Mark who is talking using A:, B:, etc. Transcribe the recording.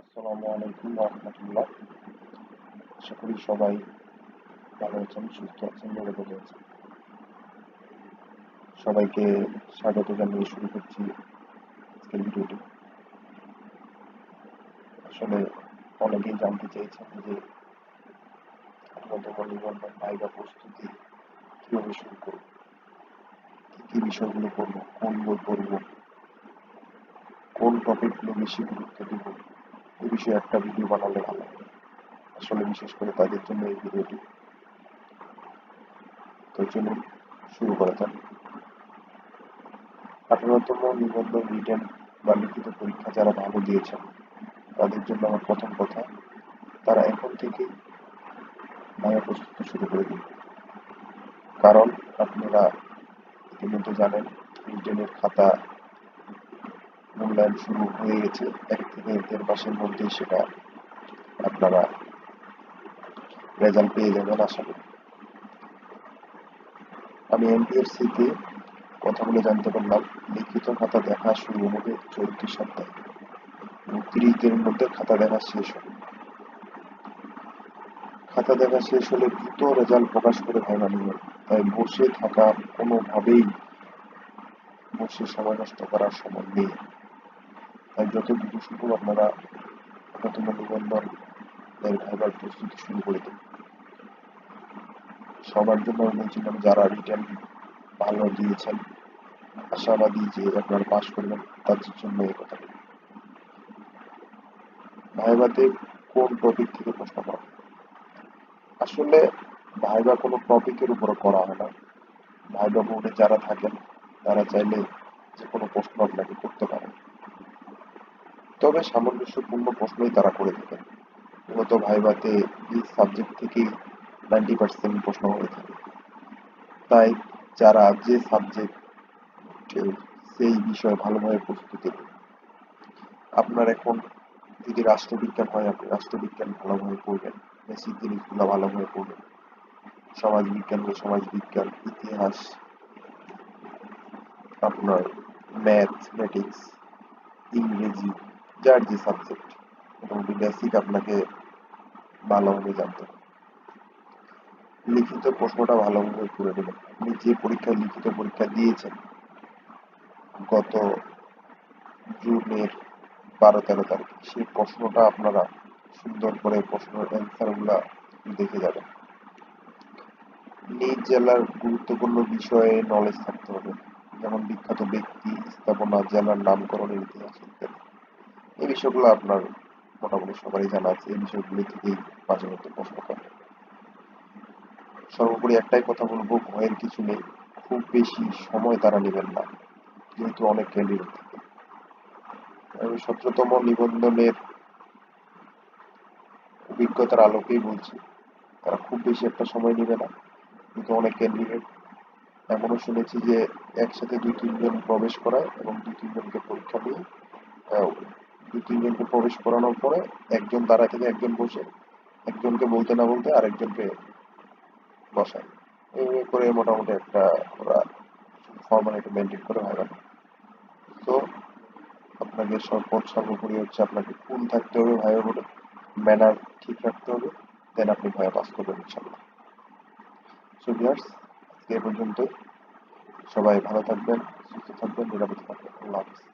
A: আসসালামু আলাইকুম রহমতুল্লাহ। আশা করি সবাই ভালো আছেন, সুস্থ আছেন, নিরাপদে আছেন। সবাইকে স্বাগত জানিয়ে শুরু করছি আজকের ভিডিওটি। আসলে অনেকেই জানতে চেয়েছেন যে বর্তমান নিবন্ধন ভাইবা প্রস্তুতি কিভাবে শুরু করব, কি কি বিষয়গুলো পড়বো, কোন বই পড়বো, কোন টপিকগুলো বেশি গুরুত্ব দিব, এই বিষয়ে একটা ভিডিও বানালে ভালো হয়। আসলে বিশেষ করে তাদের জন্য এই ভিডিওটি। তো চলুন শুরু করা যাক। 18তম নিবন্ধন রিটেন বা লিখিত পরীক্ষা যারা ভালো দিয়েছেন তাদের জন্য আমার প্রথম কথা, তারা এখন থেকেই ভাইবা প্রস্তুতি শুরু করে দিন। কারণ আপনারা ইতিমধ্যে জানেন রিটেনের খাতা মূল্যায়ন শুরু হয়ে গেছে। 1 থেকে 1.5 মাসের মধ্যেই সেটা আপনারা রেজাল্ট পেয়ে যাবেন আশা করি। আমি এনটিএসসি তে কথা বলে জানতে পারলাম লিখিত খাতা দেখা শুরু হবে চলতি সপ্তাহে এবং 30 দিনের মধ্যে খাতা দেখা শেষ হবে। খাতা দেখা শেষ হলে দ্রুত রেজাল্ট প্রকাশ করে ভাইবা নেবেন। তাই বসে থাকা কোনোভাবেই বসে সময় নষ্ট করার সময় নেই। তাই যত দ্রুত সম্ভব আপনারা প্রথম নিবন্ধন ভাইবার প্রস্তুতি শুরু করে দিন। সবার জন্য আমি বলছিলাম যারা রিটেন ভালো দিয়েছেন, আশাবাদী যে আপনারা পাশ করবেন, তাদের জন্য এই কথা। ভাইভাতে কোন টপিক থেকে প্রশ্ন করা হয়? আসলে ভাইবা কোনো টপিকের উপরে করা হয় না। ভাইবা বোর্ডে যারা থাকেন তারা চাইলে যে কোনো প্রশ্ন আপনাকে করতে পারেন, তবে সামঞ্জস্যপূর্ণ প্রশ্নই তারা করে থাকেন। মূলত ভাইভাতে এই সাবজেক্ট থেকেই 90% প্রশ্ন হয়ে থাকে। তাই যারা যে সাবজেক্ট সেই বিষয়ে ভালোভাবে প্রস্তুতি নেন, আপনার এখন যদি রাষ্ট্রবিজ্ঞান হয় আপনি রাষ্ট্রবিজ্ঞান ভালোভাবে পড়বেন, বেসিক জিনিসগুলো ভালোভাবে পড়বেন। সমাজবিজ্ঞান হলে সমাজবিজ্ঞান, ইতিহাস, আপনার ম্যাথমেটিক্স, ইংরেজি, যার যে সাবজেক্ট মোটামুটি বেসিক আপনাকে ভালোভাবে জানতে হবে। লিখিত প্রশ্নটা ভালোভাবে করে দেবেন। আপনি যে পরীক্ষায় লিখিত পরীক্ষা দিয়েছেন গত জুনের 12-13 তারিখ, সেই প্রশ্নটা আপনারা সুন্দর করে প্রশ্নের অ্যান্সারগুলা দেখে যাবেন। নিজ জেলার গুরুত্বপূর্ণ বিষয়ে নলেজ থাকতে হবে, যেমন বিখ্যাত ব্যক্তি, স্থাপনা, জেলার নামকরণের ইতিহাস ইত্যাদি। এই বিষয়গুলো আপনার মোটামুটি সবারই জানা আছে। এই বিষয়গুলি থেকেই মাঝে মধ্যে প্রশ্ন করে। সর্বোপরি একটাই কথা বলবো, ভয়ের কিছু নেই। খুব বেশি সময় তারা নেবেন না, যেহেতু অনেক ক্যান্ডিডেট থাকে। আমি 17তম নিবন্ধনের অভিজ্ঞতার আলোকেই বলছি, তারা খুব বেশি একটা সময় নেবে না, কিন্তু অনেক ক্যান্ডিডেট এমনও শুনেছি যে একসাথে 2-3 জন প্রবেশ করায় এবং 2-3 জনকে পরীক্ষা দিয়ে 2-3 জনকে প্রবেশ করানোর পরে একজন দাঁড়ায় থেকে একজন বসে একজনকে বলতে না বলতে আরেকজনকে বসায়। এইভাবে করে মোটামুটি একটা ওরা ফর্মালিটি মেনটেন করে ভাইবা। তো আপনাকে সর্বোপরি হচ্ছে আপনাকে কুল থাকতে হবে ভাইবা বলে, ম্যানার ঠিক রাখতে হবে, দেন আপনি ভাইবা পাস করবেন ইনশাল্লাহ। সো ভিউয়ার্স, আজকে এ পর্যন্তই। সবাই ভালো থাকবেন, সুস্থ থাকবেন, নিরাপদে থাকবেন। আল্লাহ হাফিজ।